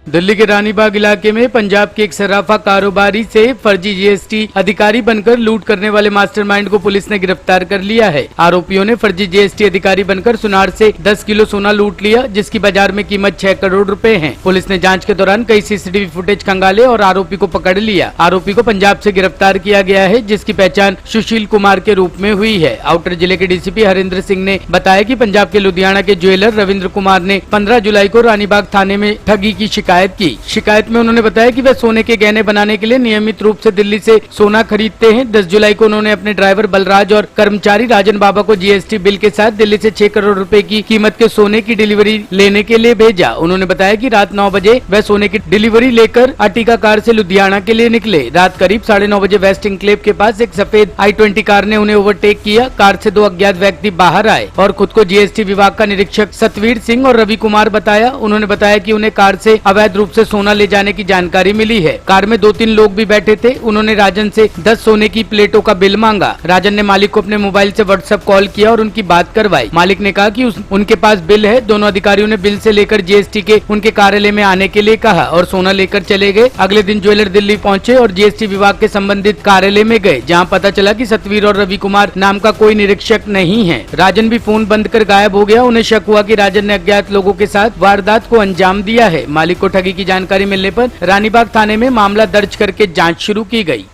दिल्ली के रानीबाग इलाके में पंजाब के एक सर्राफा कारोबारी से फर्जी जीएसटी अधिकारी बनकर लूट करने वाले मास्टरमाइंड को पुलिस ने गिरफ्तार कर लिया है। आरोपियों ने फर्जी जीएसटी अधिकारी बनकर सुनार से 10 किलो सोना लूट लिया, जिसकी बाजार में कीमत 6 करोड़ रुपए है। पुलिस ने जांच के दौरान कई सीसीटीवी फुटेज खंगाले और आरोपी को पकड़ लिया। आरोपी को पंजाब से गिरफ्तार किया गया है, जिसकी पहचान सुशील कुमार के रूप में हुई है। आउटर जिले के डीसीपी हरिंद्र सिंह ने बताया कि पंजाब के लुधियाना के ज्वेलर रविंद्र कुमार ने 15 जुलाई को रानीबाग थाने में ठगी की शिकायत में उन्होंने बताया कि वह सोने के गहने बनाने के लिए नियमित रूप से दिल्ली से सोना खरीदते हैं। 10 जुलाई को उन्होंने अपने ड्राइवर बलराज और कर्मचारी राजन बाबा को जीएसटी बिल के साथ दिल्ली से 6 करोड़ रुपए की कीमत के सोने की डिलीवरी लेने के लिए भेजा। उन्होंने बताया कि रात 9 बजे वह सोने की डिलीवरी लेकर अर्टिगा कार से लुधियाना के लिए निकले। रात करीब 9:30 बजे वेस्ट इंक्लेव के पास एक सफेद i20 कार ने उन्हें ओवरटेक किया। कार से 2 अज्ञात व्यक्ति बाहर आए और खुद को जीएसटी विभाग का निरीक्षक सतवीर सिंह और रवि कुमार बताया। उन्होंने बताया कि उन्हें कार से अवैध रूप से सोना ले जाने की जानकारी मिली है। कार में 2-3 लोग भी बैठे थे। उन्होंने राजन से 10 सोने की प्लेटों का बिल मांगा। राजन ने मालिक को अपने मोबाइल से व्हाट्सएप कॉल किया और उनकी बात करवाई। मालिक ने कहा कि उनके पास बिल है। दोनों अधिकारियों ने बिल से लेकर जीएसटी के उनके कार्यालय में आने के लिए कहा और सोना लेकर चले गए। अगले दिन ज्वेलर दिल्ली पहुंचे और जीएसटी विभाग के संबंधित कार्यालय में गए, जहां पता चला कि सतवीर और रवि कुमार नाम का कोई निरीक्षक नहीं है। राजन भी फोन बंद कर गायब हो गया। उन्हें शक हुआ कि राजन ने अज्ञात लोगों के साथ वारदात को अंजाम दिया है। मालिक को ठगी की जानकारी मिलने पर रानीबाग थाने में मामला दर्ज करके जांच शुरू की गई।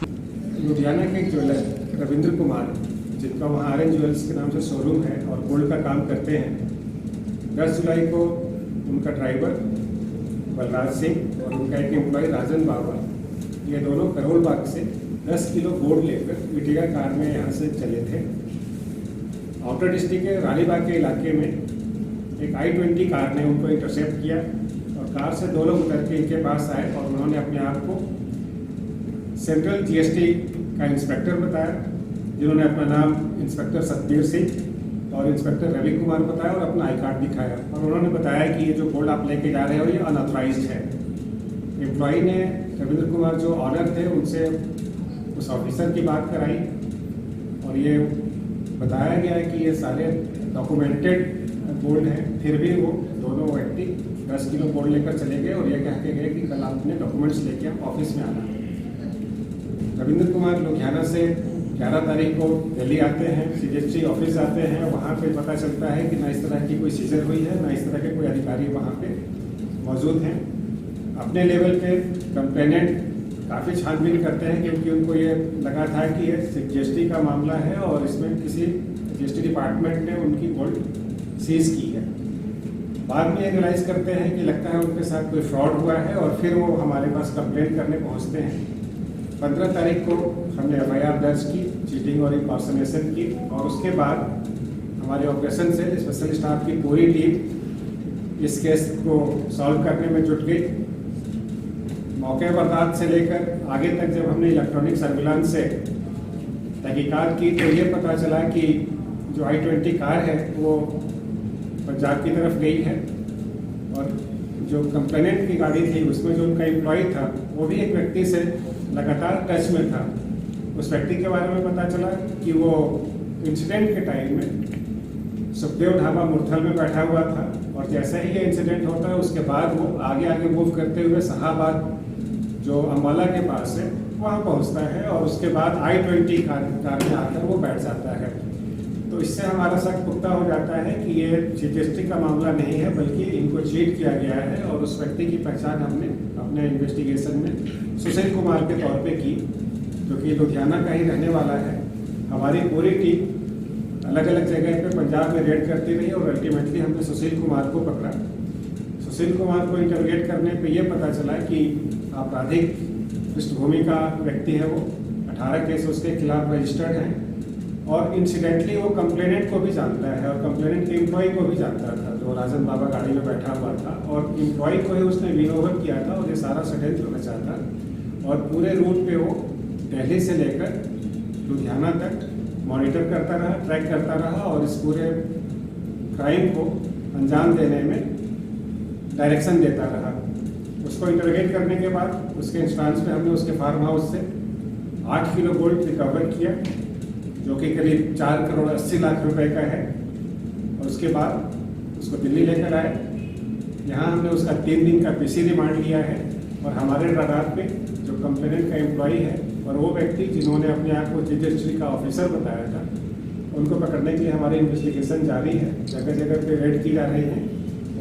लुधियाना के ज्वेलर रविंद्र कुमार, जिनका वहाँ आर्यन ज्वेल्स के नाम से शोरूम है और गोल्ड का काम करते हैं, 10 जुलाई को उनका ड्राइवर बलराज सिंह और उनका एक एम्प्लॉय राजन बाबा, ये दोनों करोल बाग से 10 किलो गोल्ड लेकर अर्टिगा कार में यहाँ से चले थे। आउटर डिस्ट्रिक्ट के रानीबाग के इलाके में एक i20 कार ने उनको इंटरसेप्ट किया और कार से 2 लोग उतर के इनके पास आए और उन्होंने अपने आप को सेंट्रल जीएसटी का इंस्पेक्टर बताया, जिन्होंने अपना नाम इंस्पेक्टर सतवीर सिंह और इंस्पेक्टर रवि कुमार बताया और अपना आई कार्ड दिखाया। और उन्होंने बताया कि ये जो गोल्ड आप लेके जा रहे हो ये अनऑथराइज्ड है। एम्प्लॉई ने रविंद्र कुमार जो ऑनर थे उनसे उस ऑफिसर की बात कराई और ये बताया गया है कि ये सारे डॉक्यूमेंटेड गोल्ड है। फिर भी वो दोनों व्यक्ति 10 किलो गोल्ड लेकर चले गए और ये कह के गए कि कल आपने डॉक्यूमेंट्स लेके आप ऑफिस में आना। रविंद्र कुमार लुधियाना से 11 तारीख को दिल्ली आते हैं, जीएसटी ऑफिस आते हैं। वहाँ पे पता चलता है कि ना इस तरह की कोई सीजर हुई है, ना इस तरह के कोई अधिकारी वहाँ पे मौजूद हैं। अपने लेवल पे कंप्लेनेंट काफ़ी छानबीन करते हैं, क्योंकि उनको ये लगा था कि ये जीएसटी का मामला है और इसमें किसी जीएसटी डिपार्टमेंट ने उनकी गोल्ड सीज की है। बाद में ये रियलाइज करते हैं कि लगता है उनके साथ कोई फ्रॉड हुआ है और फिर वो हमारे पास कंप्लेंट करने पहुंचते हैं। 15 तारीख को हमने एफआईआर दर्ज की, चीटिंग और इम्पर्सनेशन की, और उसके बाद हमारे ऑपरेशन से स्पेशल स्टाफ की पूरी टीम इस केस को सॉल्व करने में जुट गई। मौके पर रात से लेकर आगे तक जब हमने इलेक्ट्रॉनिक सर्विलांस से तहकीकात की तो ये पता चला कि जो i20 कार है वो पंजाब की तरफ गई है और जो कंप्लेनेंट की गाड़ी थी उसमें जो उनका एम्प्लॉय था वो भी एक व्यक्ति से लगातार टच में था। उस व्यक्ति के बारे में पता चला कि वो इंसिडेंट के टाइम में सुखदेव ढाबा मुरथल में बैठा हुआ था और जैसे ही ये इंसिडेंट होता है उसके बाद वो आगे मूव करते हुए शाहबाद जो अम्बाला के पास है वहाँ पहुँचता है और उसके बाद i20 कार में आकर वो बैठ जाता है। तो इससे हमारा शक पुख्ता हो जाता है कि ये जीएसटी का मामला नहीं है, बल्कि इनको चीट किया गया है। और उस व्यक्ति की पहचान हमने अपने इन्वेस्टिगेशन में सुशील कुमार के तौर पे की, जो कि लुधियाना का ही रहने वाला है। हमारी पूरी टीम अलग अलग जगह पे पंजाब में रेड करती रही और अल्टीमेटली हमने सुशील कुमार को पकड़ा। सुशील कुमार को इंटरोगेट करने पे ये पता चला कि आपराधिक पृष्ठभूमि का व्यक्ति है वो, 18 केस उसके खिलाफ रजिस्टर्ड हैं और इंसिडेंटली वो कंप्लेनेंट को भी जानता है और कंप्लेनेंट के एम्प्लॉय को भी जानता था, जो राजन बाबा गाड़ी में बैठा हुआ था, और एम्प्लॉय को ही उसने विन ओवर किया था और ये सारा षड्यंत्र रचा था। और पूरे रूट पे वो दिल्ली से लेकर लुधियाना तक मॉनिटर करता रहा, ट्रैक करता रहा और इस पूरे क्राइम को अंजाम देने में डायरेक्शन देता रहा। उसको इंटरोगेट करने के बाद उसके इंस्टांस पे हमने उसके फार्म हाउस से 8 किलो गोल्ड रिकवर किया, जो कि करीब 4 करोड़ 80 लाख रुपए का है। और उसके बाद उसको दिल्ली लेकर आए। यहाँ हमने उसका 3 दिन का पीसी रिमांड लिया है और हमारे रडार पे जो कंप्लेनेंट का एम्प्लॉई है और वो व्यक्ति जिन्होंने अपने आप को जीएसटी का ऑफिसर बताया था, उनको पकड़ने के लिए हमारी इन्वेस्टिगेशन जारी है। जगह जगह पे रेड की जा रही है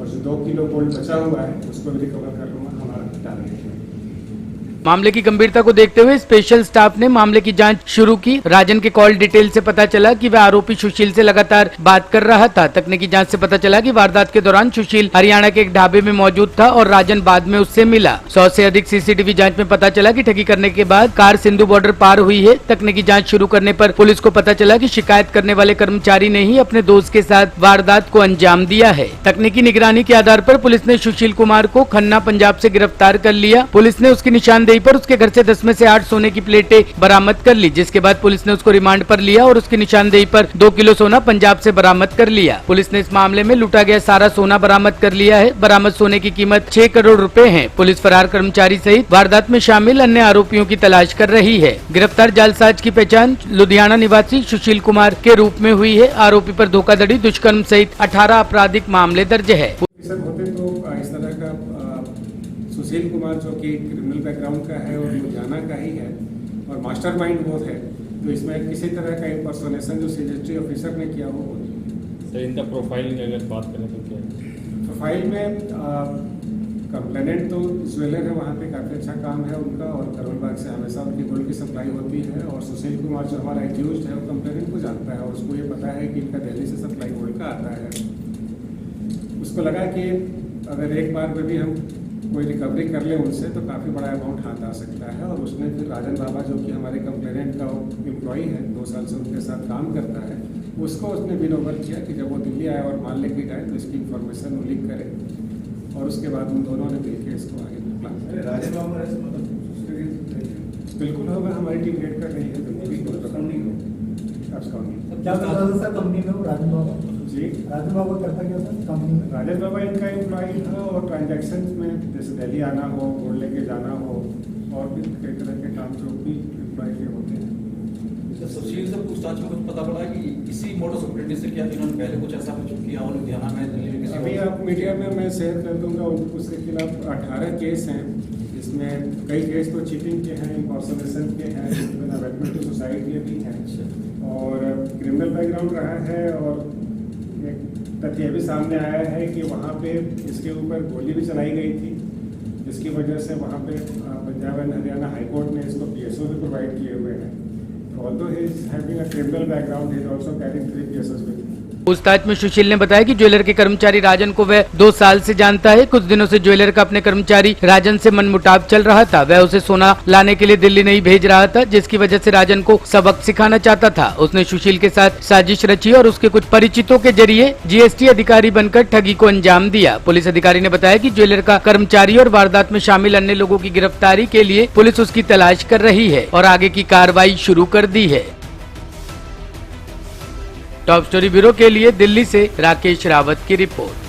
और जो 2 किलो गोल्ड बचा हुआ है उसको भी रिकवर करना हमारा टारगेट है। मामले की गंभीरता को देखते हुए स्पेशल स्टाफ ने मामले की जांच शुरू की। राजन के कॉल डिटेल से पता चला कि वह आरोपी सुशील से लगातार बात कर रहा था। तकनीकी जांच से पता चला कि वारदात के दौरान सुशील हरियाणा के एक ढाबे में मौजूद था और राजन बाद में उससे मिला। 100 से अधिक सीसीटीवी जांच में पता चला कि ठगी करने के बाद कार सिंधु बॉर्डर पार हुई है। तकनीकी जांच शुरू करने पर पुलिस को पता चला कि शिकायत करने वाले कर्मचारी ने ही अपने दोस्त के साथ वारदात को अंजाम दिया है। तकनीकी निगरानी के आधार पर पुलिस ने सुशील कुमार को खन्ना पंजाब से गिरफ्तार कर लिया। पुलिस ने उसकी निशानदेही पर उसके घर से 10 में से 8 सोने की प्लेटें बरामद कर ली, जिसके बाद पुलिस ने उसको रिमांड पर लिया और उसकी निशानदेही पर 2 किलो सोना पंजाब से बरामद कर लिया। पुलिस ने इस मामले में लूटा गया सारा सोना बरामद कर लिया है। बरामद सोने की कीमत 6 करोड़ रुपए है। पुलिस फरार कर्मचारी सहित वारदात में शामिल अन्य आरोपियों की तलाश कर रही है। गिरफ्तार जालसाज की पहचान लुधियाना निवासी सुशील कुमार के रूप में हुई है। आरोपी पर धोखाधड़ी, दुष्कर्म सहित 18 आपराधिक मामले दर्ज है। होते तो इस तरह का सुशील कुमार जो कि क्रिमिनल बैकग्राउंड का है और लुधियाना का ही है और मास्टरमाइंड वो है, तो इसमें किसी तरह का इम्पर्सोनेशन जो सीजीएसटी ऑफिसर ने किया वो सर इनका प्रोफाइल की अगर बात करें तो क्या है? प्रोफाइल में कंप्लेनेंट तो ज्वेलर है, वहाँ पे काफ़ी अच्छा काम है उनका और करोल बाग से हमेशा उनकी गोल्ड की सप्लाई होती है। और सुशील कुमार जो हमारा एक्यूज है वो कंप्लेनेंट को जानता है और उसको ये पता है कि इनका दिल्ली से सप्लाई गोल्ड का आता है। उसको लगा कि अगर एक बार में भी हम कोई रिकवरी कर ले उनसे तो काफ़ी बड़ा अमाउंट हाथ आ सकता है। और उसने फिर राजन बाबा जो कि हमारे कंप्लेनेंट का एम्प्लॉई है, 2 साल से उनके साथ काम करता है, उसको उसने विन ओवर किया कि जब वो दिल्ली आए और माल लेके जाए तो इसकी इन्फॉर्मेशन वो लीक करे और उसके बाद उन दोनों ने मिलकर इसको आगे प्लान किया। राजन बाबा बिल्कुल होगा, हमारी टीम रेड कर रही है। क्या करता था सर कंपनी में राजन बाबा? जी, राजन बाबा करता क्या था कंपनी में? राजन बाबा इनका एम्प्लॉई था और ट्रांजैक्शन में जैसे दिल्ली आना हो, गोल्ड लेके जाना हो और भी कई तरह के काम जो भी एम्प्लॉय के होते हैं। सुशील से पूछताछ में कुछ पता पड़ा कि इसी मोडस ऑपरेंडी से क्या इन्होंने पहले कुछ ऐसा कुछ किया हो लुधियाना में, दिल्ली में? अभी आप मीडिया में मैं शेयर कर दूंगा, उसके खिलाफ 18 केस हैं, जिसमें कई केस तो चीटिंग के हैं, इम्पर्सोनेशन के हैं, अवेटमेंट टू सोसाइटी भी हैं और क्रिमिनल बैकग्राउंड रहा है। और एक तथ्य भी सामने आया है कि वहाँ पे इसके ऊपर गोली भी चलाई गई थी, जिसकी वजह से वहाँ पे Punjab and Haryana high court ने इसको PSO भी प्रोवाइड किए हुए हैं। Although he is having a criminal background, he is also carrying 3 cases with him. पूछताछ में सुशील ने बताया कि ज्वेलर के कर्मचारी राजन को वह 2 साल से जानता है। कुछ दिनों से ज्वेलर का अपने कर्मचारी राजन से मनमुटाव चल रहा था। वह उसे सोना लाने के लिए दिल्ली नहीं भेज रहा था, जिसकी वजह से राजन को सबक सिखाना चाहता था। उसने सुशील के साथ साजिश रची और उसके कुछ परिचितों के जरिए GST अधिकारी बनकर ठगी को अंजाम दिया। पुलिस अधिकारी ने बताया कि ज्वेलर का कर्मचारी और वारदात में शामिल अन्य लोगों की गिरफ्तारी के लिए पुलिस उसकी तलाश कर रही है और आगे की कार्रवाई शुरू कर दी है। टॉप स्टोरी ब्यूरो के लिए दिल्ली से राकेश रावत की रिपोर्ट।